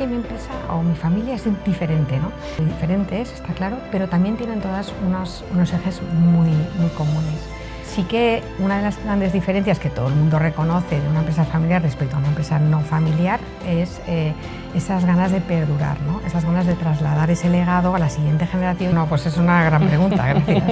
que mi empresa o mi familia es diferente, ¿no? Diferentes, está claro, pero también tienen todas unos ejes muy comunes. Sí que una de las grandes diferencias que todo el mundo reconoce de una empresa familiar respecto a una empresa no familiar es esas ganas de perdurar, ¿no? Esas ganas de trasladar ese legado a la siguiente generación. No, pues es una gran pregunta, gracias.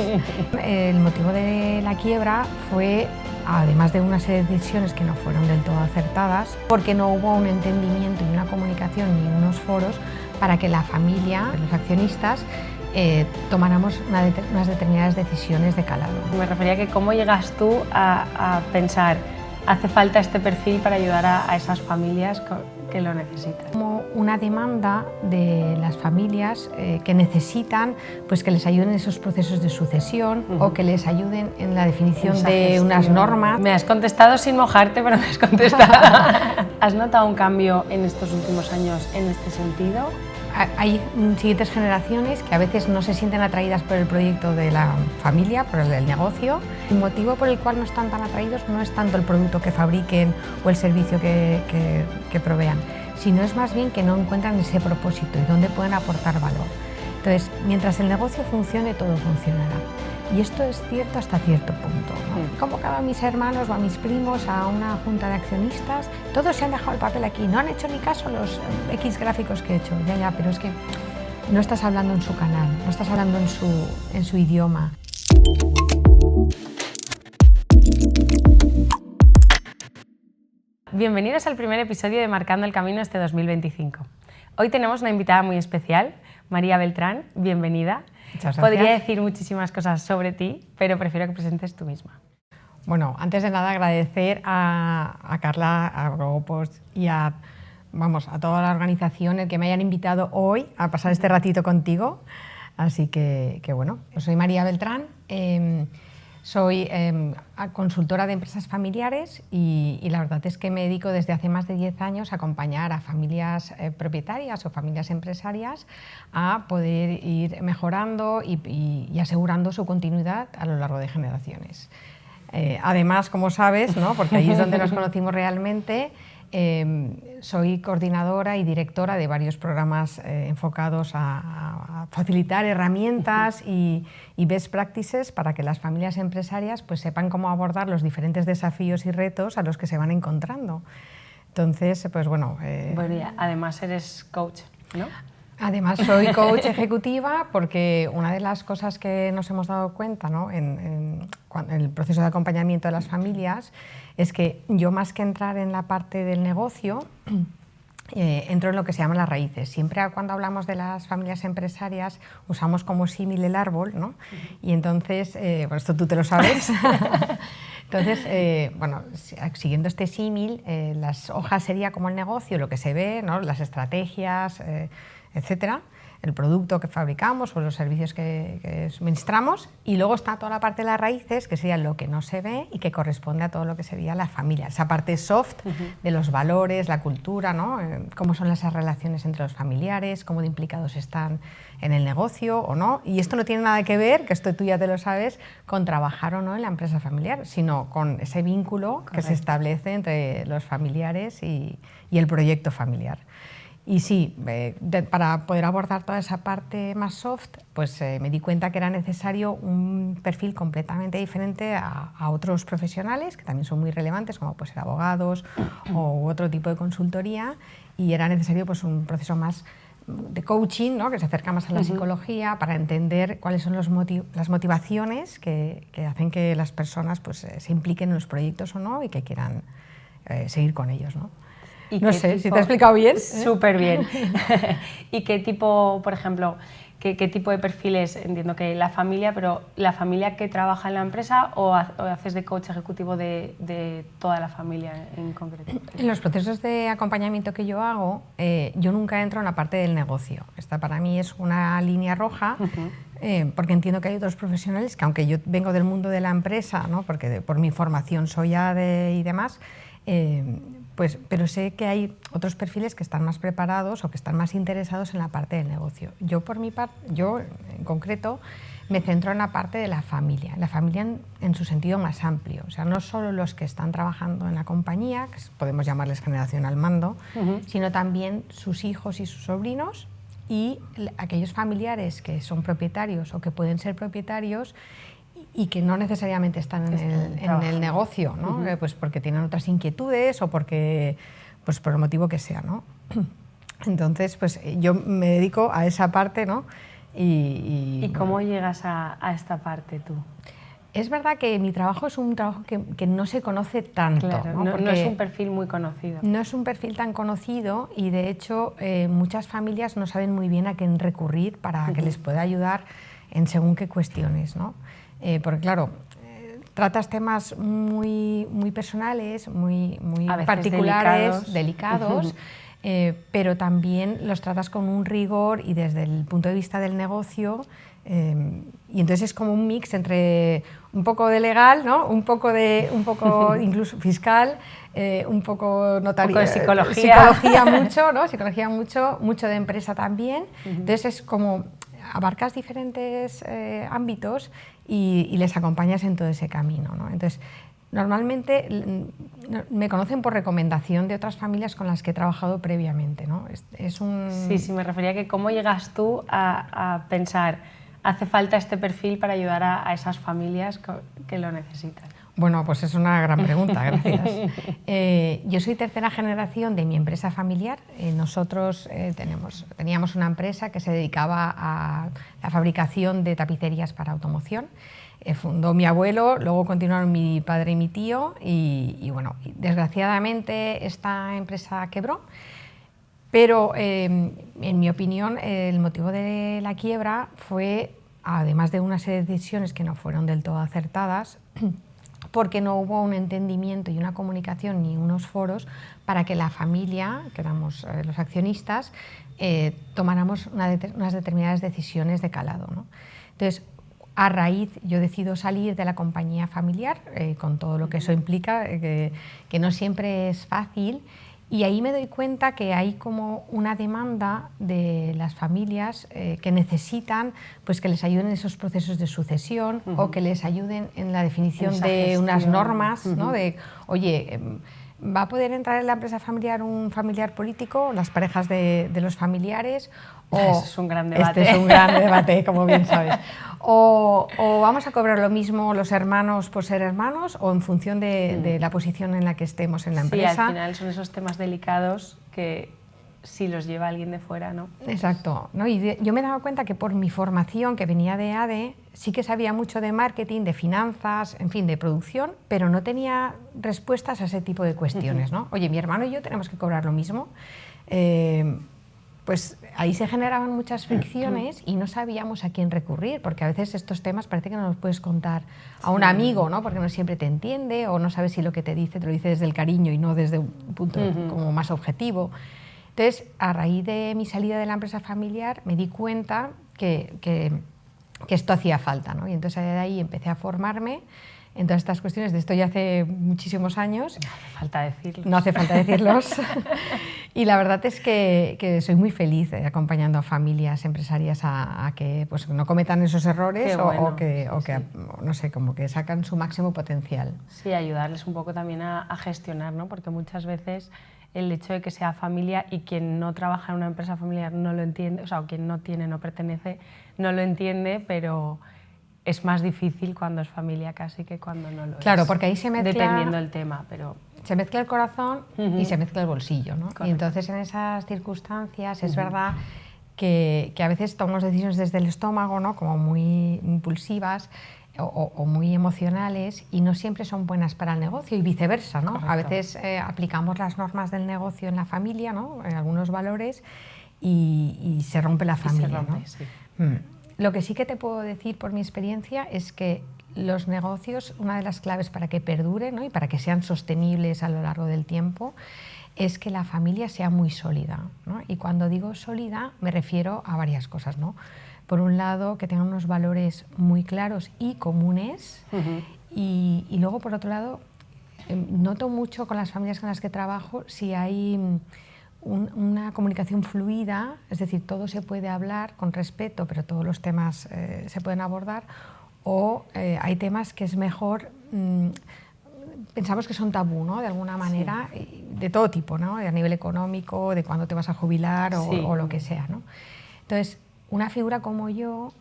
El motivo de la quiebra fue, además de una serie de decisiones que no fueron del todo acertadas, porque no hubo un entendimiento y una comunicación ni unos foros para que la familia, los accionistas, tomáramos unas determinadas decisiones de calado. Me refería a que cómo llegas tú a pensar, hace falta este perfil para ayudar a esas familias que lo necesitan. Como una demanda de las familias que necesitan pues, que les ayuden en esos procesos de sucesión o que les ayuden en la definición de unas normas. Me has contestado sin mojarte, pero me has contestado. ¿Has notado un cambio en estos últimos años en este sentido? Hay siguientes generaciones que a veces no se sienten atraídas por el proyecto de la familia, por el del negocio. El motivo por el cual no están tan atraídos no es tanto el producto que fabriquen o el servicio que provean, sino es más bien que no encuentran ese propósito y dónde pueden aportar valor. Entonces, mientras el negocio funcione, todo funcionará. Y esto es cierto hasta cierto punto, ¿no? Convocaba a mis hermanos o a mis primos a una junta de accionistas, todos se han dejado el papel aquí, no han hecho ni caso a los X gráficos que he hecho, ya, pero es que no estás hablando en su canal, no estás hablando en su idioma. Bienvenidos al primer episodio de Marcando el Camino este 2025. Hoy tenemos una invitada muy especial, María Beltrán, bienvenida. Muchas gracias. Podría decir muchísimas cosas sobre ti, pero prefiero que presentes tú misma. Bueno, antes de nada agradecer a Carla, a GoPost y a toda la organización el que me hayan invitado hoy a pasar este ratito contigo. Así que bueno, yo soy María Beltrán, soy consultora de empresas familiares y la verdad es que me dedico desde hace más de 10 años a acompañar a familias propietarias o familias empresarias a poder ir mejorando y asegurando su continuidad a lo largo de generaciones. Además, como sabes, ¿no? Porque ahí es donde nos conocimos realmente, soy coordinadora y directora de varios programas enfocados a facilitar herramientas y best practices para que las familias empresarias pues, sepan cómo abordar los diferentes desafíos y retos a los que se van encontrando. Entonces, pues bueno... Bueno, y además eres coach, ¿no? Además soy coach ejecutiva porque una de las cosas que nos hemos dado cuenta, ¿no? en el proceso de acompañamiento de las familias es que yo más que entrar en la parte del negocio entro en lo que se llaman las raíces. Siempre cuando hablamos de las familias empresarias usamos como símil el árbol, ¿no? Y entonces, bueno, esto tú te lo sabes. Entonces, bueno, siguiendo este símil, las hojas sería como el negocio, lo que se ve, ¿no? Las estrategias, etcétera, el producto que fabricamos o los servicios que suministramos, y luego está toda la parte de las raíces, que sería lo que no se ve y que corresponde a todo lo que sería la familia, esa parte soft de los valores, la cultura, ¿no? Cómo son esas relaciones entre los familiares, cómo de implicados están en el negocio o no, y esto no tiene nada que ver, que esto tú ya te lo sabes, con trabajar o no en la empresa familiar, sino con ese vínculo que se establece entre los familiares y el proyecto familiar. Y sí, para poder abordar toda esa parte más soft, pues me di cuenta que era necesario un perfil completamente diferente a otros profesionales, que también son muy relevantes, como pueden ser abogados o otro tipo de consultoría, y era necesario pues, un proceso más de coaching, ¿no? Que se acerca más a la psicología para entender cuáles son las motivaciones que hacen que las personas pues, se impliquen en los proyectos o no y que quieran seguir con ellos, ¿no? No sé, si te he explicado bien. Súper bien. ¿Y qué tipo, por ejemplo, qué tipo de perfiles? Entiendo que la familia, pero ¿la familia que trabaja en la empresa o haces de coach ejecutivo de toda la familia en concreto? En los procesos de acompañamiento que yo hago, yo nunca entro en la parte del negocio. Esta para mí es una línea roja, porque entiendo que hay otros profesionales que, aunque yo vengo del mundo de la empresa, ¿no? Porque por mi formación soy ADE y demás, pero sé que hay otros perfiles que están más preparados o que están más interesados en la parte del negocio. Yo, por mi parte, yo en concreto, me centro en la parte de la familia en su sentido más amplio. O sea, no solo los que están trabajando en la compañía, que podemos llamarles generación al mando, sino también sus hijos y sus sobrinos y aquellos familiares que son propietarios o que pueden ser propietarios y que no necesariamente están en el negocio, ¿no? Pues porque tienen otras inquietudes o porque, pues por el motivo que sea, ¿no? Entonces, pues yo me dedico a esa parte, ¿no? ¿Y cómo llegas a esta parte tú? Es verdad que mi trabajo es un trabajo que no se conoce tanto. Claro, no es un perfil muy conocido. No es un perfil tan conocido y de hecho muchas familias no saben muy bien a quién recurrir para que les pueda ayudar en según qué cuestiones, ¿no? Porque claro, tratas temas muy personales, muy particulares, delicados. Pero también los tratas con un rigor y desde el punto de vista del negocio, y entonces es como un mix entre un poco de legal, ¿no? un poco incluso fiscal, un poco notario, un poco de psicología mucho, ¿no? Psicología mucho de empresa también. Entonces es como abarcas diferentes ámbitos y les acompañas en todo ese camino, ¿no? Entonces, normalmente me conocen por recomendación de otras familias con las que he trabajado previamente, ¿no? Sí, me refería a que cómo llegas tú a pensar, hace falta este perfil para ayudar a esas familias que lo necesitan. Bueno, pues es una gran pregunta, gracias. Yo soy tercera generación de mi empresa familiar. Nosotros teníamos una empresa que se dedicaba a la fabricación de tapicerías para automoción. Fundó mi abuelo, luego continuaron mi padre y mi tío y bueno, desgraciadamente esta empresa quebró, pero en mi opinión el motivo de la quiebra fue, además de una serie de decisiones que no fueron del todo acertadas, porque no hubo un entendimiento y una comunicación ni unos foros para que la familia, que éramos los accionistas, tomáramos unas determinadas decisiones de calado, ¿no? Entonces, a raíz, yo decido salir de la compañía familiar, con todo lo que eso implica, que no siempre es fácil, y ahí me doy cuenta que hay como una demanda de las familias que necesitan pues, que les ayuden en esos procesos de sucesión o que les ayuden en la definición de unas normas, ¿no? De, oye, ¿va a poder entrar en la empresa familiar un familiar político, las parejas de los familiares? Eso es un gran debate. Este es un gran debate, como bien sabes. O vamos a cobrar lo mismo los hermanos por ser hermanos o en función de la posición en la que estemos en la empresa. Sí, al final son esos temas delicados que si los lleva alguien de fuera, ¿no? Exacto, ¿no? Y yo me he dado cuenta que por mi formación, que venía de ADE, sí que sabía mucho de marketing, de finanzas, en fin, de producción, pero no tenía respuestas a ese tipo de cuestiones, ¿no? Oye, mi hermano y yo tenemos que cobrar lo mismo. Pues ahí se generaban muchas fricciones y no sabíamos a quién recurrir, porque a veces estos temas parece que no los puedes contar a un amigo, ¿no? Porque no siempre te entiende o no sabes si lo que te lo dice desde el cariño y no desde un punto como más objetivo. Entonces, a raíz de mi salida de la empresa familiar, me di cuenta que esto hacía falta, ¿no? Y entonces de ahí empecé a formarme en todas estas cuestiones. De esto ya hace muchísimos años. No hace falta decirlos. No hace falta decirlos. Y la verdad es que soy muy feliz acompañando a familias empresarias a que pues, no cometan esos errores o que no sé, como que sacan su máximo potencial. Sí, ayudarles un poco también a gestionar, ¿no? Porque muchas veces el hecho de que sea familia y quien no trabaja en una empresa familiar no lo entiende, o sea, o quien no tiene, no pertenece, no lo entiende, pero es más difícil cuando es familia casi que cuando no lo es. Claro, porque ahí se mezcla... Dependiendo del tema, pero... Se mezcla el corazón y se mezcla el bolsillo, ¿no? Y entonces en esas circunstancias es verdad que a veces tomamos decisiones desde el estómago, ¿no? Como muy impulsivas o muy emocionales y no siempre son buenas para el negocio y viceversa, ¿no? Correcto. A veces aplicamos las normas del negocio en la familia, ¿no? En algunos valores y se rompe la familia, se rompe, ¿no? sí. Lo que sí que te puedo decir por mi experiencia es que los negocios, una de las claves para que perduren, ¿no? Y para que sean sostenibles a lo largo del tiempo, es que la familia sea muy sólida, ¿no? Y cuando digo sólida me refiero a varias cosas, ¿no? Por un lado, que tengan unos valores muy claros y comunes, y luego, por otro lado, noto mucho con las familias con las que trabajo si hay una comunicación fluida, es decir, todo se puede hablar con respeto, pero todos los temas se pueden abordar, o hay temas que es mejor, pensamos que son tabú, ¿no? De alguna manera, de todo tipo, ¿no? A nivel económico, de cuándo te vas a jubilar o lo que sea, ¿no? Entonces, una figura como yo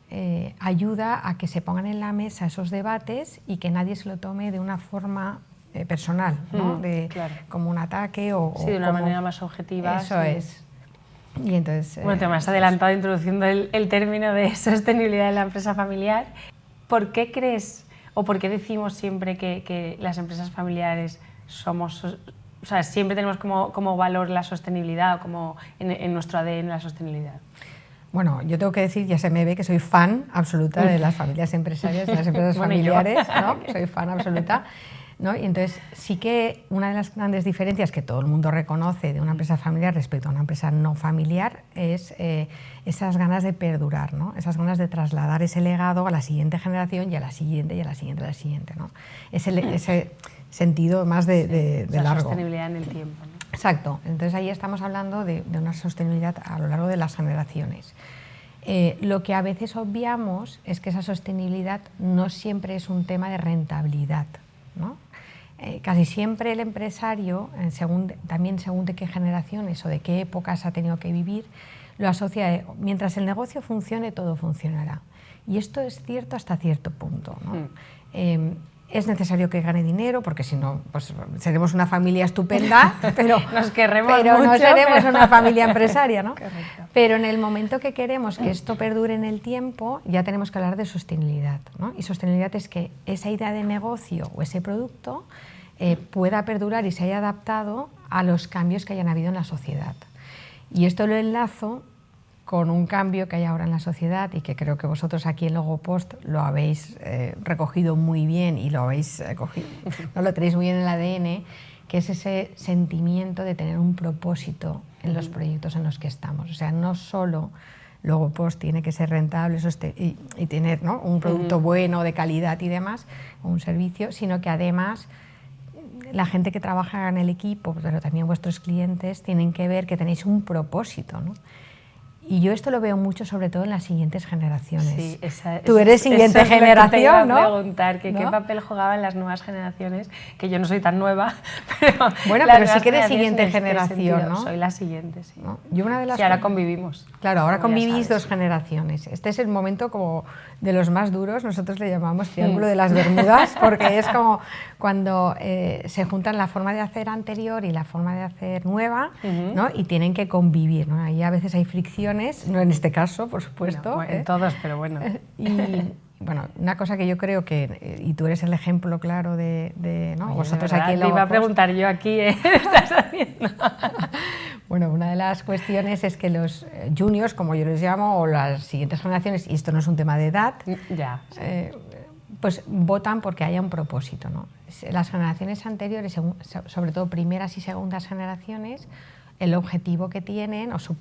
ayuda a que se pongan en la mesa esos debates y que nadie se lo tome de una forma personal, ¿no? Claro. Como un ataque o de una como, manera más objetiva. Eso es. Y entonces, bueno, te me has adelantado introduciendo el término de sostenibilidad en la empresa familiar. ¿Por qué crees o por qué decimos siempre que las empresas familiares somos, o sea, siempre tenemos como valor la sostenibilidad o como en nuestro ADN la sostenibilidad? Bueno, yo tengo que decir, ya se me ve que soy fan absoluta de las familias empresarias, de las empresas familiares, ¿no? Soy fan absoluta, ¿no? Y entonces sí que una de las grandes diferencias que todo el mundo reconoce de una empresa familiar respecto a una empresa no familiar es esas ganas de perdurar, ¿no? Esas ganas de trasladar ese legado a la siguiente generación y a la siguiente y a la siguiente y a la siguiente, ¿no? Ese sentido más de largo. Sostenibilidad en el tiempo, ¿no? Exacto, entonces ahí estamos hablando de una sostenibilidad a lo largo de las generaciones. Lo que a veces obviamos es que esa sostenibilidad no siempre es un tema de rentabilidad, ¿no? Casi siempre el empresario, también según de qué generaciones o de qué épocas ha tenido que vivir, lo asocia a, mientras el negocio funcione, todo funcionará. Y esto es cierto hasta cierto punto, ¿no? Es necesario que gane dinero, porque si no, pues seremos una familia estupenda, pero nos querremos pero mucho, no seremos una familia empresaria, ¿no? Correcto. Pero en el momento que queremos que esto perdure en el tiempo, ya tenemos que hablar de sostenibilidad, ¿no? Y sostenibilidad es que esa idea de negocio o ese producto pueda perdurar y se haya adaptado a los cambios que hayan habido en la sociedad. Y esto lo enlazo con un cambio que hay ahora en la sociedad y que creo que vosotros aquí en Logopost lo habéis recogido muy bien y lo habéis cogido, no lo tenéis muy bien en el ADN, que es ese sentimiento de tener un propósito en los proyectos en los que estamos. O sea, no solo Logopost tiene que ser rentable y tener, ¿no?, un producto bueno, de calidad y demás, o un servicio, sino que además la gente que trabaja en el equipo, pero también vuestros clientes, tienen que ver que tenéis un propósito, ¿no? Y yo esto lo veo mucho, sobre todo en las siguientes generaciones. Sí, tú eres siguiente generación, te iba a ¿no? preguntar, que ¿no? ¿Qué papel jugaban las nuevas generaciones? Que yo no soy tan nueva, pero bueno, pero sí que eres siguiente generación, ¿no? Soy la siguiente, sí. ¿no? Yo una de las ahora convivimos. Claro, ahora convivís dos generaciones. Este es el momento como de los más duros, nosotros le llamamos Triángulo de las Bermudas, porque es como cuando se juntan la forma de hacer anterior y la forma de hacer nueva, ¿no? Y tienen que convivir, ¿no? Ahí a veces hay fricciones, no en este caso, por supuesto. No, bueno, en todos, pero bueno. Y bueno, una cosa que yo creo que, y tú eres el ejemplo claro de ¿no? Oye, vosotros de verdad, aquí en te iba a Logopost. preguntar yo aquí, ¿qué estás haciendo? Bueno, una de las cuestiones es que los juniors, como yo les llamo, o las siguientes generaciones, y esto no es un tema de edad, ya, sí. pues votan porque haya un propósito, ¿no? Las generaciones anteriores, sobre todo primeras y segundas generaciones, el objetivo que tienen o su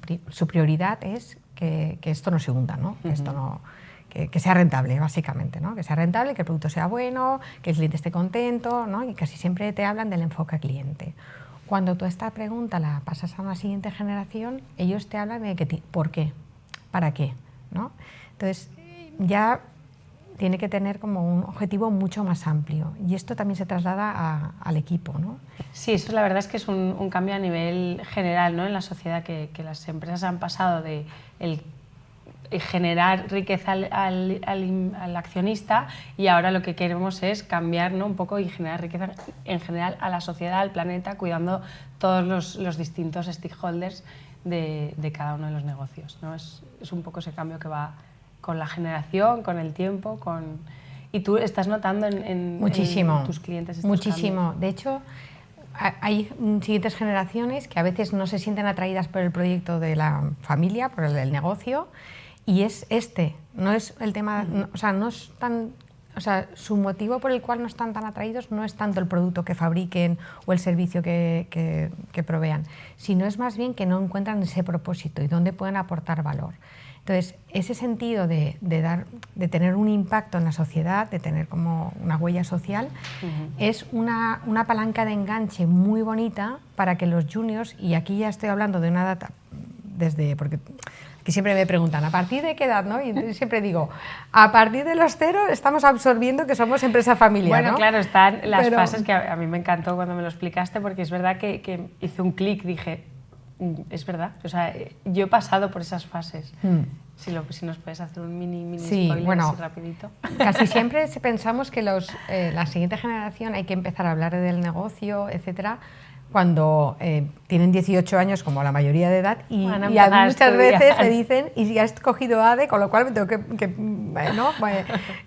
prioridad es que esto no se hunda, ¿no? Que esto no, que sea rentable, básicamente, ¿no? Que sea rentable, que el producto sea bueno, que el cliente esté contento, ¿no? Y casi siempre te hablan del enfoque cliente. Cuando tú esta pregunta la pasas a una siguiente generación, ellos te hablan de ¿por qué? ¿Para qué? ¿no? Entonces, ya tiene que tener como un objetivo mucho más amplio y esto también se traslada al equipo, ¿no? Sí, eso la verdad es que es un cambio a nivel general, ¿no? En la sociedad, que las empresas han pasado de generar riqueza al accionista y ahora lo que queremos es cambiar, ¿no? Un poco y generar riqueza en general a la sociedad, al planeta, cuidando todos los distintos stakeholders de cada uno de los negocios, ¿no? Es un poco ese cambio que va con la generación, con el tiempo, y tú estás notando en tus clientes estos muchísimo. cambios. De hecho, hay siguientes generaciones que a veces no se sienten atraídas por el proyecto de la familia, por el del negocio, y es no es el tema, o sea, no es tan o sea, su motivo por el cual no están tan atraídos no es tanto el producto que fabriquen o el servicio que provean, sino es más bien que no encuentran ese propósito y dónde pueden aportar valor. Entonces, ese sentido de tener un impacto en la sociedad, de tener como una huella social, es una palanca de enganche muy bonita para que los juniors, y aquí ya estoy hablando de una edad porque aquí siempre me preguntan, ¿a partir de qué edad? ¿No? Y entonces siempre digo, a partir de los 0 estamos absorbiendo que somos empresa familiar. Bueno, ¿no? claro, están las fases que a mí me encantó cuando me lo explicaste, porque es verdad que hice un clic, dije, es verdad, o sea, yo he pasado por esas fases. Si nos puedes hacer un mini spoiler, bueno, así rapidito. Casi siempre pensamos que la siguiente generación hay que empezar a hablar del negocio, etcétera, cuando tienen 18 años, como la mayoría de edad, y muchas veces le dicen, y ya has cogido ADE, con lo cual me tengo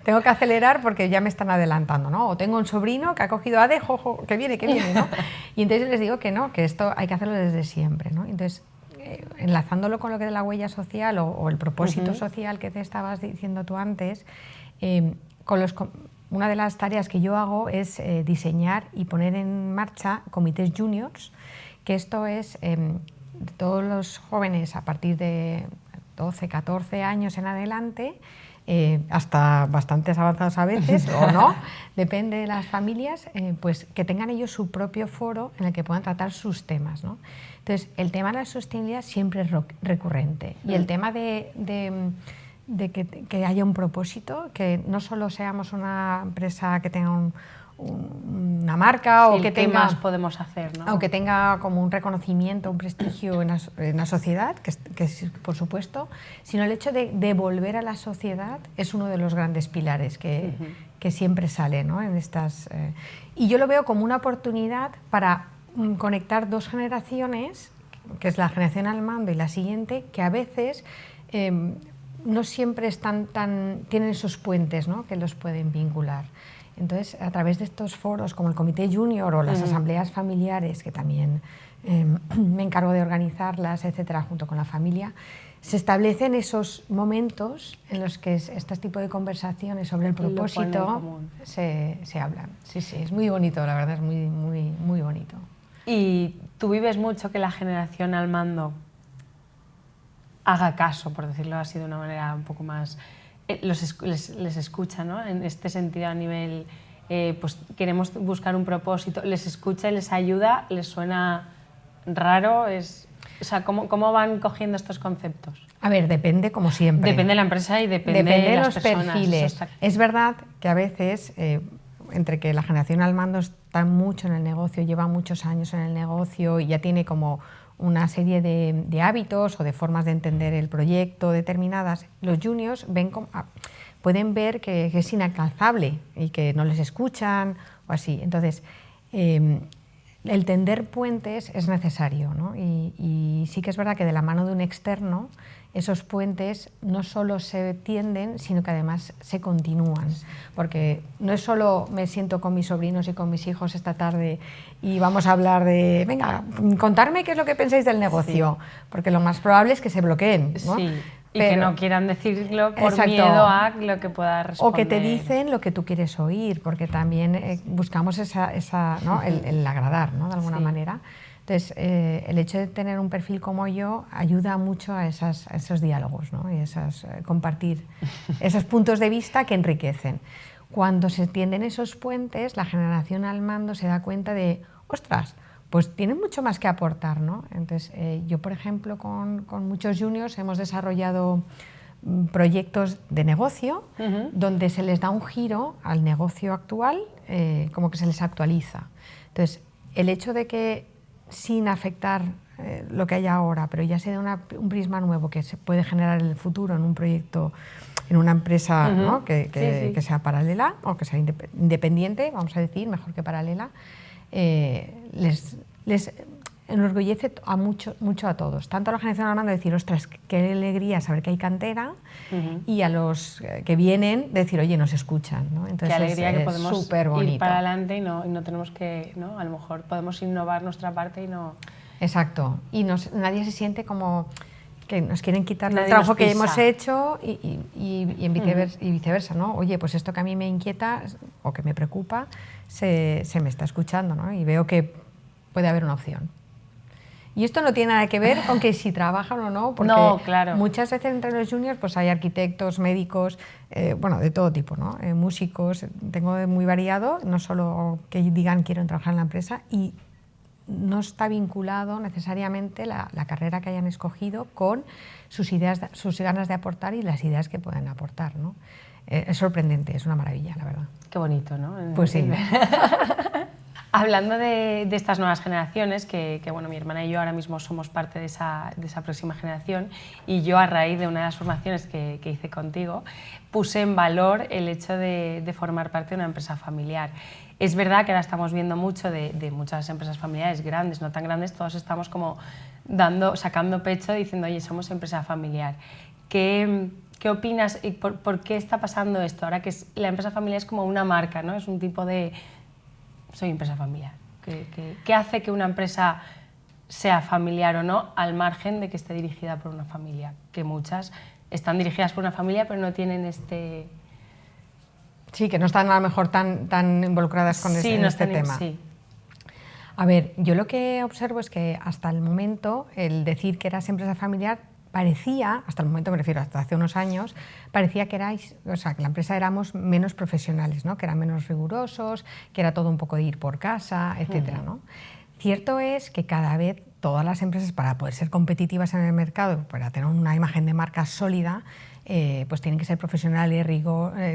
tengo que acelerar porque ya me están adelantando, ¿no? O tengo un sobrino que ha cogido ADE, jojo, que viene, ¿no? Y entonces les digo que no, que esto hay que hacerlo desde siempre, ¿no? Entonces, enlazándolo con lo que es la huella social o el propósito social que te estabas diciendo tú antes, una de las tareas que yo hago es diseñar y poner en marcha comités juniors, que esto es todos los jóvenes a partir de 12, 14 años en adelante, hasta bastantes avanzados a veces, o no, depende de las familias, pues que tengan ellos su propio foro en el que puedan tratar sus temas, ¿no? Entonces, el tema de la sostenibilidad siempre es recurrente, y el tema de que haya un propósito, que no solo seamos una empresa que tenga una marca, sí, o que tenga, ¿qué más podemos hacer, ¿no? O que tenga como un reconocimiento, un prestigio en la sociedad, que por supuesto, sino el hecho de devolver a la sociedad es uno de los grandes pilares que siempre sale, ¿no? En estas, y yo lo veo como una oportunidad para conectar dos generaciones, que es la generación al mando y la siguiente, que a veces no siempre tienen esos puentes, ¿no? Que los pueden vincular. Entonces, a través de estos foros como el Comité Junior o las asambleas familiares, que también me encargo de organizarlas, etcétera, junto con la familia, se establecen esos momentos en los que este tipo de conversaciones sobre el propósito se hablan. Sí, sí, es muy bonito, la verdad, es muy, muy, muy bonito. ¿Y tú vives mucho que la generación al mando haga caso, por decirlo así de una manera un poco más... les escucha, ¿no? En este sentido, a nivel, pues queremos buscar un propósito, les escucha y les ayuda, les suena raro, o sea, ¿cómo van cogiendo estos conceptos? A ver, depende, como siempre. Depende de la empresa y depende de las los personas. Perfiles. Es verdad que a veces, entre que la generación al mando está mucho en el negocio, lleva muchos años en el negocio y ya tiene como una serie de hábitos o de formas de entender el proyecto determinadas, los juniors pueden ver que es inalcanzable y que no les escuchan o así. Entonces, el tender puentes es necesario, ¿no? Y sí que es verdad que de la mano de un externo esos puentes no solo se tienden, sino que además se continúan, porque no es solo me siento con mis sobrinos y con mis hijos esta tarde y vamos a hablar de, venga, contarme qué es lo que pensáis del negocio, porque lo más probable es que se bloqueen, ¿no? Sí. Y que no quieran decirlo por miedo a lo que pueda responder. O que te dicen lo que tú quieres oír, porque también buscamos ¿no? el agradar, ¿no? De alguna manera. Entonces, el hecho de tener un perfil como yo ayuda mucho a esos diálogos, ¿no? Y compartir esos puntos de vista que enriquecen. Cuando se tienden esos puentes, la generación al mando se da cuenta de, ostras, pues tienen mucho más que aportar, ¿no? Entonces, yo, por ejemplo, con muchos juniors hemos desarrollado proyectos de negocio donde se les da un giro al negocio actual, como que se les actualiza. Entonces, el hecho de que sin afectar lo que hay ahora, pero ya se da un prisma nuevo que se puede generar en el futuro en un proyecto, en una empresa, ¿no? que sea paralela o que sea independiente, vamos a decir, mejor que paralela, les enorgullece mucho a todos, tanto a la generación al mando decir, ostras, qué alegría saber que hay cantera, y a los que vienen decir, oye, nos escuchan, ¿no? Entonces qué alegría que podemos ir para adelante y no tenemos que, ¿no? A lo mejor podemos innovar nuestra parte y no... Exacto, y nadie se siente como que nos quieren quitar el Nadie trabajo nos que pisa. hemos hecho y viceversa, ¿no? Oye, pues esto que a mí me inquieta o que me preocupa se me está escuchando, ¿no? Y veo que puede haber una opción. Y esto no tiene nada que ver con que si trabajan o no, porque No, claro. muchas veces entre los juniors pues hay arquitectos, médicos, bueno, de todo tipo, ¿no? Músicos, tengo muy variado, no solo que digan quiero trabajar en la empresa, y no está vinculado necesariamente la carrera que hayan escogido con sus ideas, sus ganas de aportar y las ideas que pueden aportar, ¿no? Es sorprendente, es una maravilla, la verdad. Qué bonito, ¿no? Pues sí. Hablando de estas nuevas generaciones, que bueno, mi hermana y yo ahora mismo somos parte de esa próxima generación, y yo a raíz de una de las formaciones que hice contigo, puse en valor el hecho de formar parte de una empresa familiar. Es verdad que ahora estamos viendo mucho de muchas empresas familiares, grandes, no tan grandes, todos estamos como sacando pecho diciendo, oye, somos empresa familiar. ¿Qué opinas y por qué está pasando esto? Ahora que la empresa familiar es como una marca, ¿no? Es un tipo de... Soy empresa familiar. ¿Qué hace que una empresa sea familiar o no, al margen de que esté dirigida por una familia? Que muchas están dirigidas por una familia, pero no tienen este... Sí, que no están a lo mejor tan involucradas con este tema. Sí. A ver, yo lo que observo es que hasta el momento el decir que eras empresa familiar parecía, hasta el momento me refiero, hasta hace unos años, parecía que que la empresa éramos menos profesionales, ¿no? Que eran menos rigurosos, que era todo un poco de ir por casa, etcétera, ¿no? Cierto es que cada vez todas las empresas, para poder ser competitivas en el mercado, para tener una imagen de marca sólida, pues tienen que ser profesionales,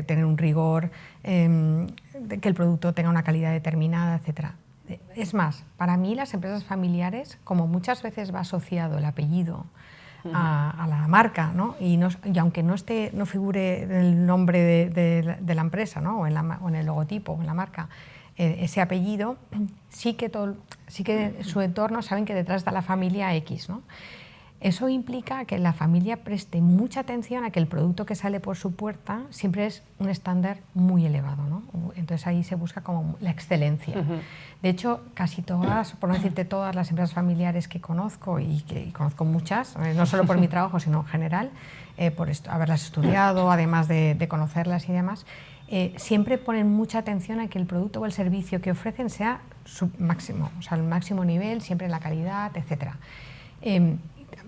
tener un rigor, que el producto tenga una calidad determinada, etcétera. Es más, para mí las empresas familiares, como muchas veces va asociado el apellido a la marca, ¿no? Y aunque no figure el nombre de la empresa, ¿no? o en el logotipo o en la marca, ese apellido, sí que su entorno saben que detrás está la familia X, ¿no? Eso implica que la familia preste mucha atención a que el producto que sale por su puerta siempre es un estándar muy elevado, ¿no? Entonces ahí se busca como la excelencia. De hecho, casi todas, por no decirte todas las empresas familiares que conozco, y conozco muchas, no solo por mi trabajo, sino en general, por haberlas estudiado, además de conocerlas y demás, siempre ponen mucha atención a que el producto o el servicio que ofrecen sea su máximo, o sea, el máximo nivel, siempre la calidad, etc.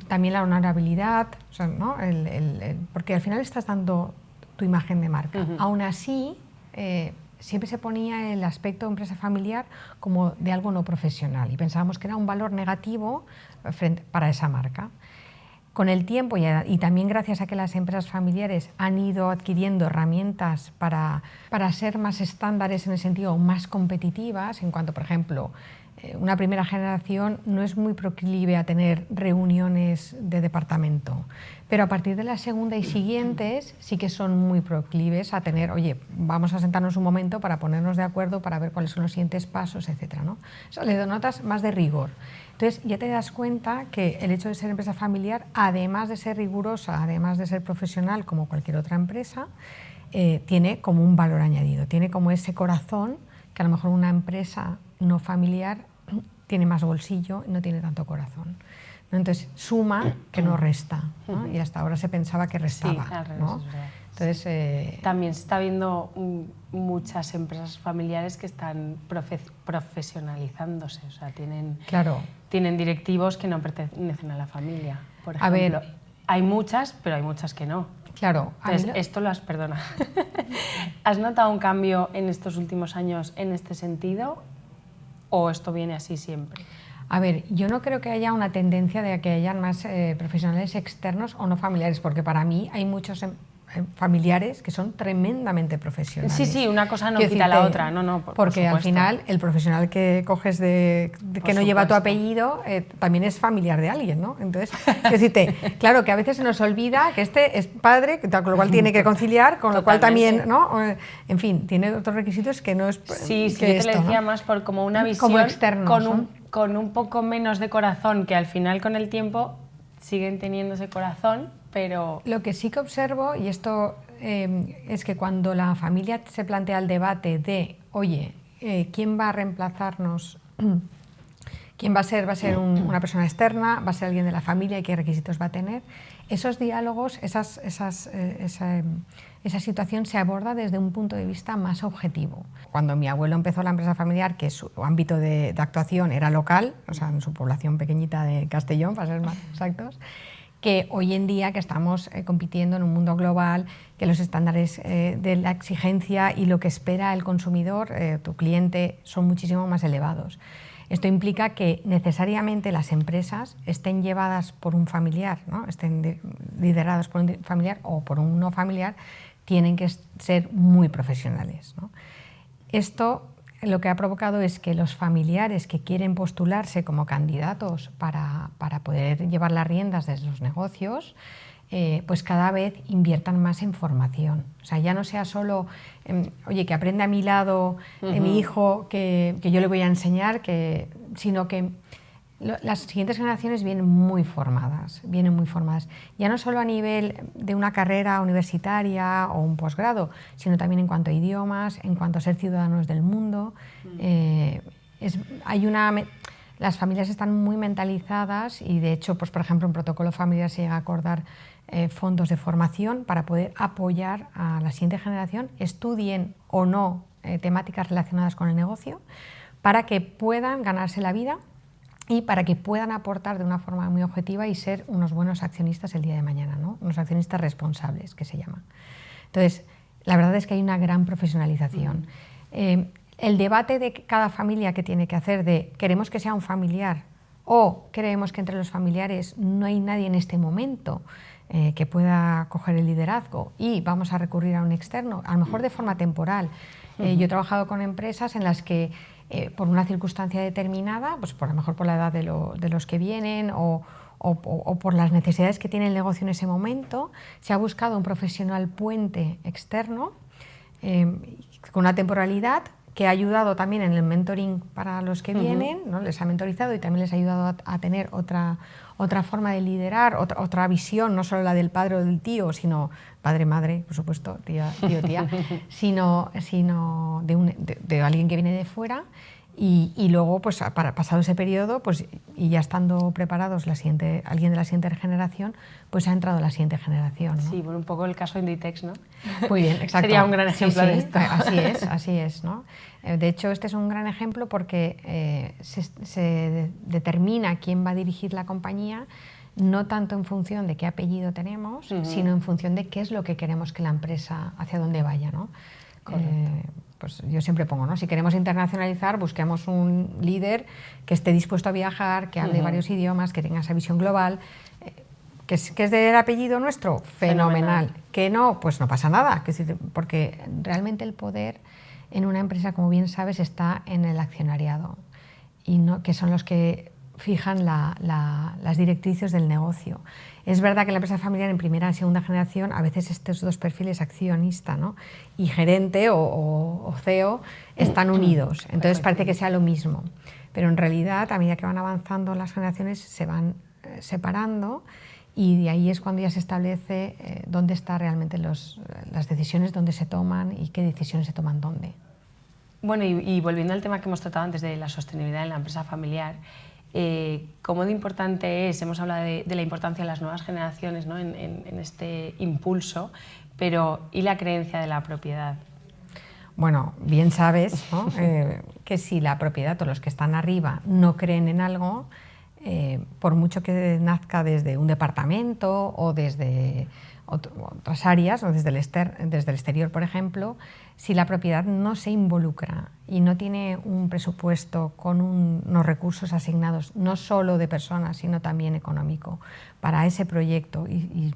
También la honorabilidad, o sea, ¿no? Porque al final estás dando tu imagen de marca. Aún así, siempre se ponía el aspecto de empresa familiar como de algo no profesional y pensábamos que era un valor negativo para esa marca. Con el tiempo y también gracias a que las empresas familiares han ido adquiriendo herramientas para ser más estándares en el sentido más competitivas, en cuanto, por ejemplo, una primera generación no es muy proclive a tener reuniones de departamento, pero a partir de la segunda y siguientes sí que son muy proclives a tener, oye, vamos a sentarnos un momento para ponernos de acuerdo, para ver cuáles son los siguientes pasos, etcétera, ¿no? Eso le denotas más de rigor. Entonces ya te das cuenta que el hecho de ser empresa familiar, además de ser rigurosa, además de ser profesional como cualquier otra empresa, tiene como un valor añadido, tiene como ese corazón que a lo mejor una empresa no familiar tiene más bolsillo y no tiene tanto corazón, ¿no? Entonces suma que no resta, ¿no? Y hasta ahora se pensaba que restaba, sí, al revés, ¿no? es verdad. Entonces, también se está viendo muchas empresas familiares que están profesionalizándose, o sea, tienen directivos que no pertenecen a la familia, por ejemplo. A ver, hay muchas, pero hay muchas que no. Claro. Entonces, perdona. ¿Has notado un cambio en estos últimos años en este sentido o esto viene así siempre? A ver, yo no creo que haya una tendencia de que hayan más profesionales externos o no familiares, porque para mí hay muchos familiares que son tremendamente profesionales. Sí, una cosa no quita la otra, no, porque al final el profesional que coges que no lleva tu apellido también es familiar de alguien, ¿no? Entonces, decirte, claro que a veces se nos olvida que este es padre, con lo cual tiene que conciliar, con lo cual también, ¿no? En fin, tiene otros requisitos que no es sí, yo te lo decía, ¿no? Más por como una visión como externos, con un poco menos de corazón, que al final con el tiempo siguen teniendo ese corazón, pero... Lo que sí que observo, y esto es que cuando la familia se plantea el debate de, oye, ¿quién va a reemplazarnos? ¿Quién va a ser? ¿Va a ser una persona externa? ¿Va a ser alguien de la familia? ¿Y qué requisitos va a tener? Esos diálogos, esa situación se aborda desde un punto de vista más objetivo. Cuando mi abuelo empezó la empresa familiar, que su ámbito de actuación era local, o sea, en su población pequeñita de Castellón, para ser más exactos, que hoy en día que estamos compitiendo en un mundo global, que los estándares de la exigencia y lo que espera el consumidor, tu cliente, son muchísimo más elevados. Esto implica que necesariamente las empresas estén llevadas por un familiar, ¿no? Estén lideradas por un familiar o por un no familiar, tienen que ser muy profesionales, ¿no? Esto lo que ha provocado es que los familiares que quieren postularse como candidatos para poder llevar las riendas de los negocios, pues cada vez inviertan más en formación. O sea, ya no sea solo, oye, que aprende a mi lado mi hijo, que yo le voy a enseñar, sino que las siguientes generaciones vienen muy formadas. Ya no solo a nivel de una carrera universitaria o un posgrado, sino también en cuanto a idiomas, en cuanto a ser ciudadanos del mundo. Las familias están muy mentalizadas y, de hecho, pues, por ejemplo, en protocolo familiar se llega a acordar fondos de formación para poder apoyar a la siguiente generación, estudien o no temáticas relacionadas con el negocio, para que puedan ganarse la vida y para que puedan aportar de una forma muy objetiva y ser unos buenos accionistas el día de mañana, ¿no? Unos accionistas responsables, que se llaman. Entonces, la verdad es que hay una gran profesionalización. El debate de cada familia que tiene que hacer de queremos que sea un familiar o creemos que entre los familiares no hay nadie en este momento que pueda coger el liderazgo y vamos a recurrir a un externo, a lo mejor de forma temporal. Yo he trabajado con empresas en las que por una circunstancia determinada, pues por lo mejor por la edad de los que vienen o por las necesidades que tiene el negocio en ese momento, se ha buscado un profesional puente externo con una temporalidad que ha ayudado también en el mentoring para los que vienen, ¿no? Les ha mentorizado y también les ha ayudado a tener otra forma de liderar, otra visión, no solo la del padre o del tío, sino padre-madre, por supuesto, tío-tía, sino de alguien que viene de fuera. Y luego, pues, pasado ese periodo, pues, y ya estando preparados alguien de la siguiente generación, pues ha entrado la siguiente generación, ¿no? Sí, bueno, un poco el caso Inditex, ¿no? Muy bien, exacto. Sería un gran ejemplo de esto. Así es, ¿no? De hecho, este es un gran ejemplo porque se determina quién va a dirigir la compañía, no tanto en función de qué apellido tenemos, sino en función de qué es lo que queremos que la empresa, hacia dónde vaya, ¿no? Pues yo siempre pongo, ¿no? Si queremos internacionalizar, busquemos un líder que esté dispuesto a viajar, que hable varios idiomas, que tenga esa visión global. ¿Que es del apellido nuestro? Fenomenal. Que no, pues no pasa nada, porque realmente el poder en una empresa, como bien sabes, está en el accionariado, y no, que son los que fijan las directrices del negocio. Es verdad que en la empresa familiar en primera y segunda generación a veces estos dos perfiles, accionista, ¿no?, y gerente o CEO, están unidos, entonces parece que sea lo mismo, pero en realidad a medida que van avanzando las generaciones se van separando, y de ahí es cuando ya se establece dónde están realmente las decisiones, dónde se toman y qué decisiones se toman dónde. Bueno, y volviendo al tema que hemos tratado antes de la sostenibilidad en la empresa familiar, ¿cómo de importante es? Hemos hablado de la importancia de las nuevas generaciones, ¿no?, en este impulso, pero ¿y la creencia de la propiedad? Bueno, bien sabes, ¿no?, que si la propiedad o los que están arriba no creen en algo, por mucho que nazca desde un departamento o desde otras áreas, o desde el exterior, por ejemplo, si la propiedad no se involucra y no tiene un presupuesto con unos recursos asignados, no solo de personas, sino también económico, para ese proyecto, y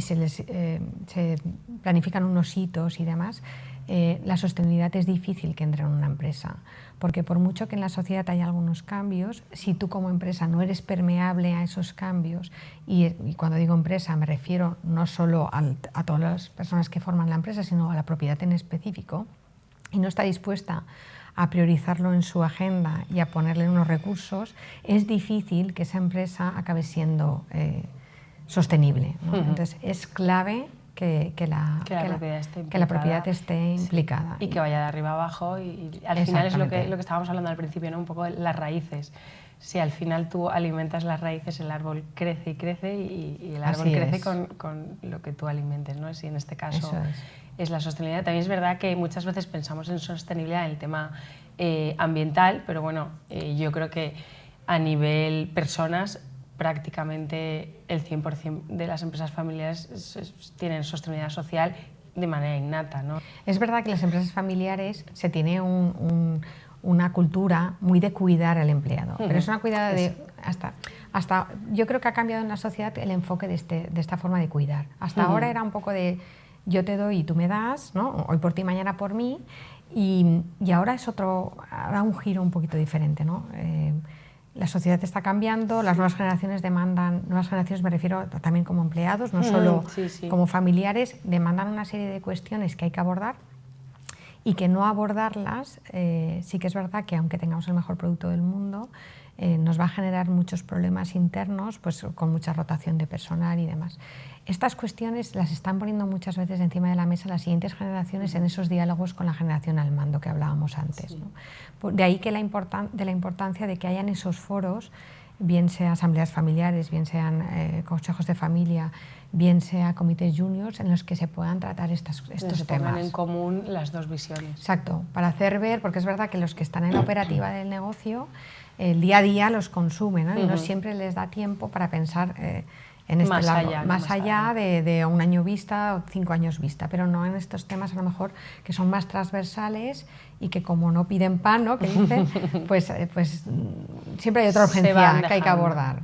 se planifican unos hitos y demás, la sostenibilidad es difícil que entre en una empresa, porque por mucho que en la sociedad haya algunos cambios, si tú como empresa no eres permeable a esos cambios, y cuando digo empresa me refiero no solo a todas las personas que forman la empresa, sino a la propiedad en específico, y no está dispuesta a priorizarlo en su agenda y a ponerle unos recursos, es difícil que esa empresa acabe siendo sostenible, ¿no? Entonces es clave que la propiedad esté implicada. Y que vaya de arriba abajo, y al final es lo que estábamos hablando al principio, ¿no?, un poco de las raíces. si al final tú alimentas las raíces, el árbol crece y crece y el árbol Así crece es. con lo que tú alimentes, ¿no? Si en este caso Eso es la sostenibilidad. También es verdad que muchas veces pensamos en sostenibilidad en el tema ambiental, pero bueno, yo creo que a nivel personas prácticamente el 100% de las empresas familiares tienen sostenibilidad social de manera innata, ¿no? Es verdad que las empresas familiares se tiene una cultura muy de cuidar al empleado, pero es una cuidada de hasta yo creo que ha cambiado en la sociedad el enfoque de esta forma de cuidar. Hasta ahora era un poco de yo te doy y tú me das, ¿no? Hoy por ti, mañana por mí, y ahora es ahora un giro un poquito diferente, ¿no? La sociedad está cambiando, las nuevas generaciones demandan, nuevas generaciones me refiero también como empleados, no solo como familiares, demandan una serie de cuestiones que hay que abordar y que no abordarlas, sí que es verdad que aunque tengamos el mejor producto del mundo, nos va a generar muchos problemas internos, pues con mucha rotación de personal y demás. Estas cuestiones las están poniendo muchas veces encima de la mesa las siguientes generaciones en esos diálogos con la generación al mando que hablábamos antes, ¿no? De ahí que la importancia de que hayan esos foros, bien sea asambleas familiares, bien sean consejos de familia, bien sea comités juniors, en los que se puedan tratar estos temas. Se pongan en común las dos visiones. Exacto, para hacer ver, porque es verdad que los que están en la operativa del negocio, el día a día los consumen, ¿no? Y no siempre les da tiempo para pensar en este más allá de un año vista o 5 años vista, pero no en estos temas a lo mejor que son más transversales y que como no piden pan, ¿no? Que dicen, pues siempre hay otra urgencia que hay que abordar.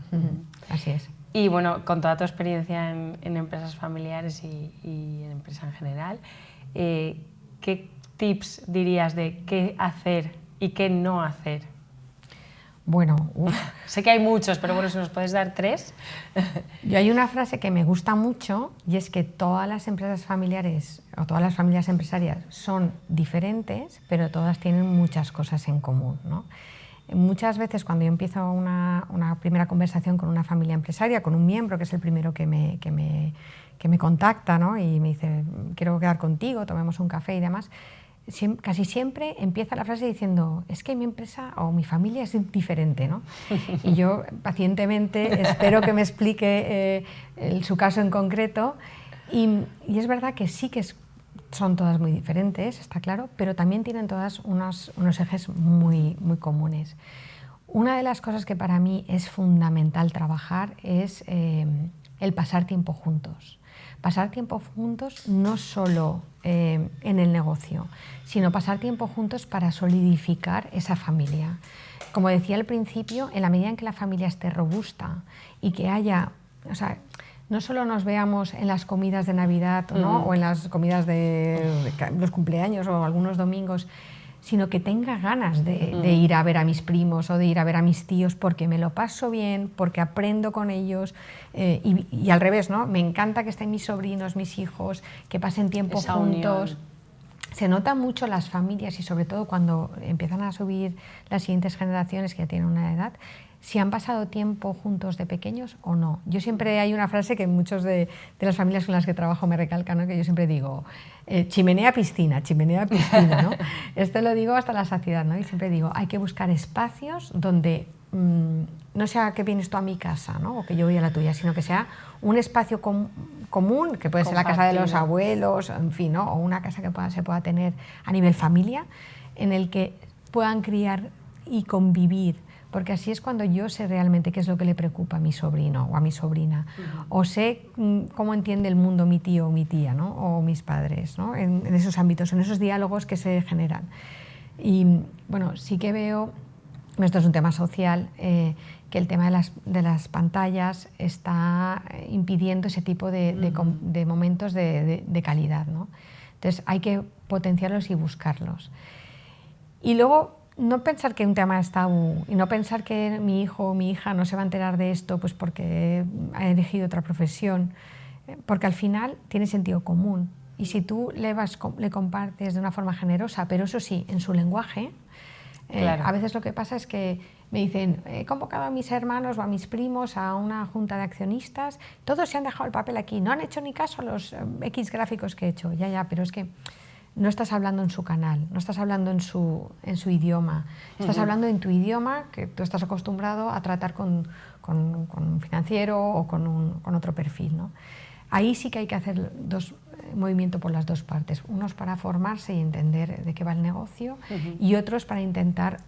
Así es. Y bueno, con toda tu experiencia en empresas familiares y en empresa en general, ¿qué tips dirías de qué hacer y qué no hacer? Bueno, sé que hay muchos, pero bueno, si nos puedes dar 3. Yo hay una frase que me gusta mucho y es que todas las empresas familiares o todas las familias empresarias son diferentes, pero todas tienen muchas cosas en común, ¿no? Muchas veces cuando yo empiezo una primera conversación con una familia empresaria, con un miembro que es el primero que me contacta, ¿no? Y me dice, quiero quedar contigo, tomemos un café y demás, casi siempre empieza la frase diciendo, es que mi empresa o mi familia es diferente, ¿no? Y yo pacientemente espero que me explique su caso en concreto y es verdad que sí que son todas muy diferentes, está claro, pero también tienen todas unos ejes muy, muy comunes. Una de las cosas que para mí es fundamental trabajar es el pasar tiempo juntos. Pasar tiempo juntos no solo en el negocio, sino pasar tiempo juntos para solidificar esa familia. Como decía al principio, en la medida en que la familia esté robusta y que haya, o sea, no solo nos veamos en las comidas de Navidad, ¿no? O en las comidas de los cumpleaños o algunos domingos, sino que tenga ganas de ir a ver a mis primos o de ir a ver a mis tíos porque me lo paso bien, porque aprendo con ellos y al revés, ¿no? Me encanta que estén mis sobrinos, mis hijos, que pasen tiempo esa juntos. Unión. Se nota mucho las familias y sobre todo cuando empiezan a subir las siguientes generaciones que ya tienen una edad, si han pasado tiempo juntos de pequeños o no. Yo siempre hay una frase que muchos de las familias con las que trabajo me recalcan, ¿no? Que yo siempre digo, chimenea piscina, ¿no? Esto lo digo hasta la saciedad, ¿no? Y siempre digo, hay que buscar espacios donde no sea que vienes tú a mi casa, ¿no? O que yo voy a la tuya, sino que sea un espacio común, que puede ser la casa de los abuelos, en fin, ¿no? O una casa que se pueda tener a nivel familia, en el que puedan criar y convivir, porque así es cuando yo sé realmente qué es lo que le preocupa a mi sobrino o a mi sobrina, o sé cómo entiende el mundo mi tío o mi tía, ¿no? O mis padres, ¿no? En esos ámbitos, en esos diálogos que se generan. Y bueno, sí que veo, esto es un tema social, que el tema de las pantallas está impidiendo ese tipo de momentos de calidad, ¿no? Entonces hay que potenciarlos y buscarlos. Y luego, no pensar que un tema es tabú y no pensar que mi hijo o mi hija no se va a enterar de esto pues porque ha elegido otra profesión, porque al final tiene sentido común. Y si tú le compartes de una forma generosa, pero eso sí, en su lenguaje, claro. A veces lo que pasa es que me dicen, he convocado a mis hermanos o a mis primos a una junta de accionistas, todos se han dejado el papel aquí, no han hecho ni caso a los X gráficos que he hecho, ya, pero es que no estás hablando en su canal, no estás hablando en su idioma, estás hablando en tu idioma que tú estás acostumbrado a tratar con un financiero o con otro perfil, ¿no? Ahí sí que hay que hacer movimiento por las dos partes, unos para formarse y entender de qué va el negocio y otros para intentar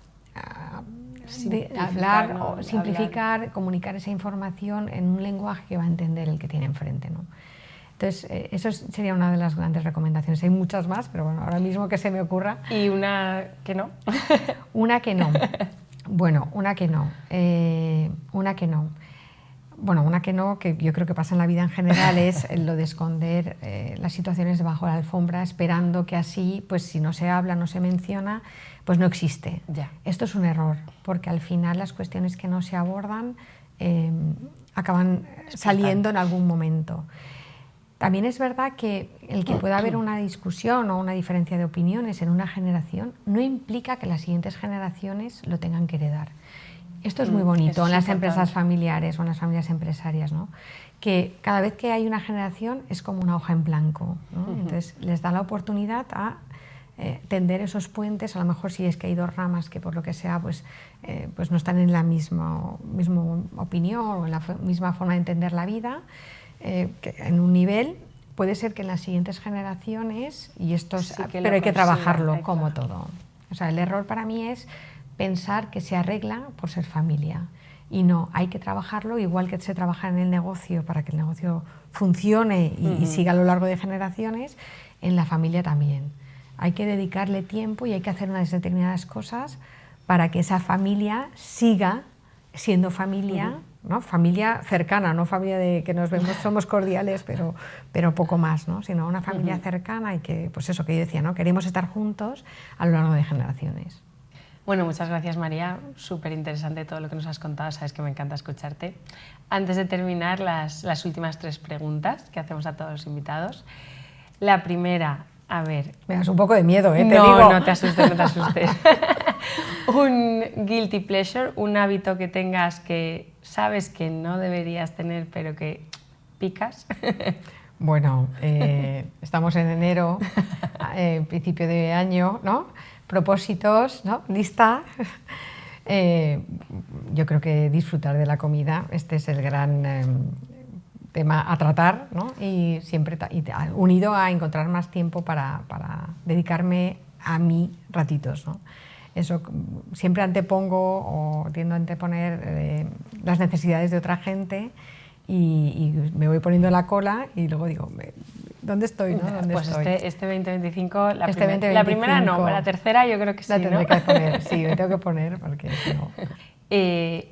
simplificar, comunicar esa información en un lenguaje que va a entender el que tiene enfrente, ¿no? Entonces, eso sería una de las grandes recomendaciones. Hay muchas más, pero bueno, ahora mismo que se me ocurra. ¿Y una que no? Una que no. Bueno, una que no. Una que no. Bueno, una que no, que yo creo que pasa en la vida en general, es lo de esconder las situaciones debajo de la alfombra, esperando que así, pues si no se habla, no se menciona, pues no existe. Ya. Esto es un error, porque al final las cuestiones que no se abordan acaban saliendo en algún momento. También es verdad que el que pueda haber una discusión o una diferencia de opiniones en una generación no implica que las siguientes generaciones lo tengan que heredar. Esto es muy bonito en las empresas familiares o en las familias empresarias, ¿no? Que cada vez que hay una generación es como una hoja en blanco, ¿no? Entonces les da la oportunidad a tender esos puentes, a lo mejor si es que hay dos ramas que por lo que sea pues no están en la misma opinión o en la misma forma de entender la vida, que en un nivel puede ser que en las siguientes generaciones, y esto es, pero hay que trabajarlo como todo. O sea, el error para mí es pensar que se arregla por ser familia. Y no, hay que trabajarlo igual que se trabaja en el negocio para que el negocio funcione y siga a lo largo de generaciones, en la familia también. Hay que dedicarle tiempo y hay que hacer unas determinadas cosas para que esa familia siga siendo familia, ¿no? Familia cercana, no familia de que nos vemos, somos cordiales, pero poco más, ¿no? Sino una familia cercana y que, pues eso que yo decía, ¿no? Queremos estar juntos a lo largo de generaciones. Bueno, muchas gracias, María. Súper interesante todo lo que nos has contado, sabes que me encanta escucharte. Antes de terminar, las últimas 3 preguntas que hacemos a todos los invitados. La primera, a ver... Me das un poco de miedo, ¿eh? No te asustes, no te asustes. Un guilty pleasure, un hábito que tengas que sabes que no deberías tener, pero que picas. Bueno, estamos en enero, principio de año, ¿no? Propósitos, ¿no? Lista. Yo creo que disfrutar de la comida, este es el gran tema a tratar, ¿no? Y siempre unido a encontrar más tiempo para dedicarme a mí ratitos, ¿no? Eso siempre antepongo o tiendo a anteponer las necesidades de otra gente y me voy poniendo la cola y luego digo, ¿dónde estoy? ¿No? ¿Dónde pues estoy? Este 2025, la 2025, la primera no, la tercera yo creo que sí, la tendré ¿no? que poner, sí, me tengo que poner porque si no...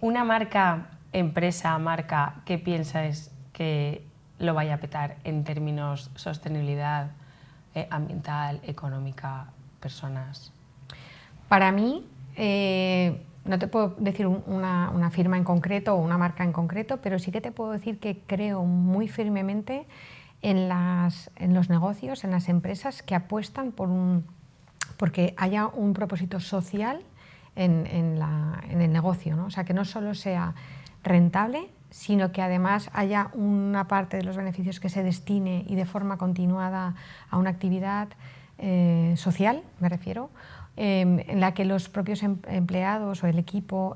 Una marca, marca que piensas que lo vaya a petar en términos sostenibilidad ambiental, económica, personas. Para mí, no te puedo decir una firma en concreto o una marca en concreto, pero sí que te puedo decir que creo muy firmemente en los negocios, en las empresas que apuestan porque haya un propósito social en el negocio, ¿no? O sea, que no solo sea rentable, sino que además haya una parte de los beneficios que se destine y de forma continuada a una actividad social, me refiero, en la que los propios empleados o el equipo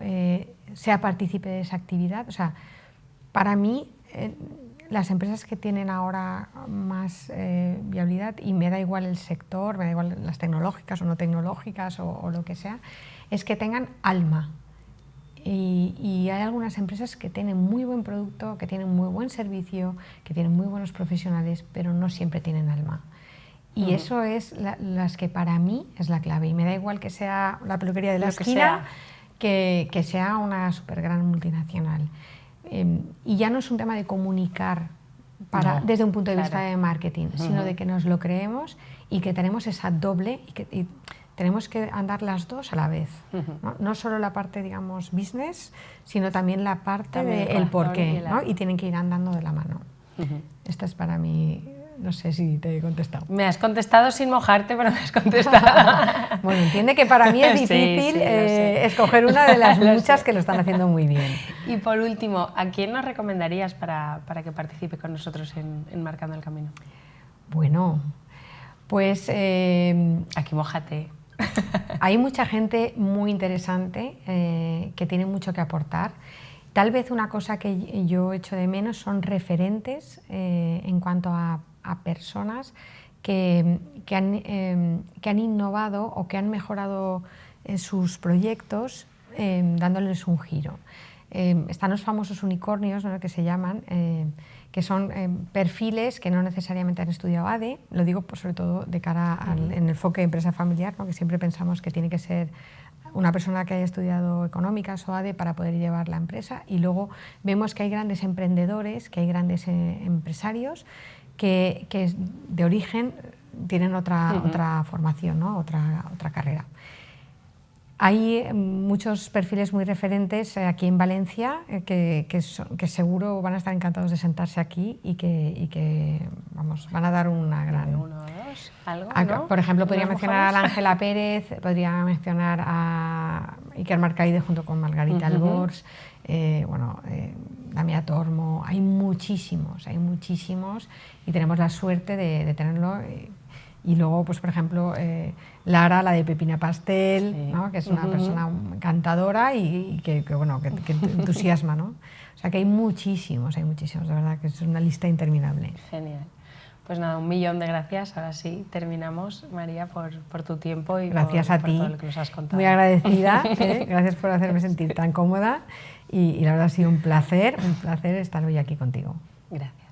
sea partícipe de esa actividad. O sea, para mí, las empresas que tienen ahora más viabilidad, y me da igual el sector, me da igual las tecnológicas o no tecnológicas o lo que sea, es que tengan alma. Y hay algunas empresas que tienen muy buen producto, que tienen muy buen servicio, que tienen muy buenos profesionales, pero no siempre tienen alma. Y eso es las que para mí es la clave. Y me da igual que sea la peluquería de la esquina, que sea una súper gran multinacional. Y ya no es un tema de comunicar desde un punto de vista de marketing, sino de que nos lo creemos y que tenemos esa doble y tenemos que andar las dos a la vez. No solo la parte, digamos, business, sino también la parte del porqué, ¿no? Y tienen que ir andando de la mano. Esta es para mí... No sé si te he contestado. Me has contestado sin mojarte, pero me has contestado. Bueno, entiende que para mí es difícil escoger una de las muchas que lo están haciendo muy bien. Y por último, ¿a quién nos recomendarías para que participe con nosotros en Marcando el Camino? Bueno, Pues aquí mójate. Hay mucha gente muy interesante que tiene mucho que aportar. Tal vez una cosa que yo echo de menos son referentes en cuanto a personas que han innovado o que han mejorado sus proyectos dándoles un giro. Están los famosos unicornios, ¿no?, que se llaman, que son perfiles que no necesariamente han estudiado ADE, lo digo sobre todo de cara al enfoque de empresa familiar, ¿no?, que siempre pensamos que tiene que ser una persona que haya estudiado económicas o ADE para poder llevar la empresa, y luego vemos que hay grandes emprendedores, que hay grandes empresarios que de origen tienen otra formación, ¿no?, otra carrera. Hay muchos perfiles muy referentes aquí en Valencia que seguro van a estar encantados de sentarse aquí y que vamos, van a dar una gran... Uno, dos, algo, ¿no? Por ejemplo, podría mencionar a Ángela Pérez, podría mencionar a Iker Marcaide junto con Margarita Albors, Damià Tormo. Hay muchísimos y tenemos la suerte de tenerlo. Y luego, pues por ejemplo, Lara, la de Pepina Pastel, sí, ¿no?, que es una persona encantadora y que entusiasma, ¿no? O sea que hay muchísimos, de verdad, que es una lista interminable. Genial. Pues nada, 1.000.000 de gracias. Ahora sí, terminamos, María, por tu tiempo y gracias por a ti. todo lo que nos has contado. Muy agradecida, gracias por hacerme sentir tan cómoda y la verdad ha sido un placer estar hoy aquí contigo. Gracias.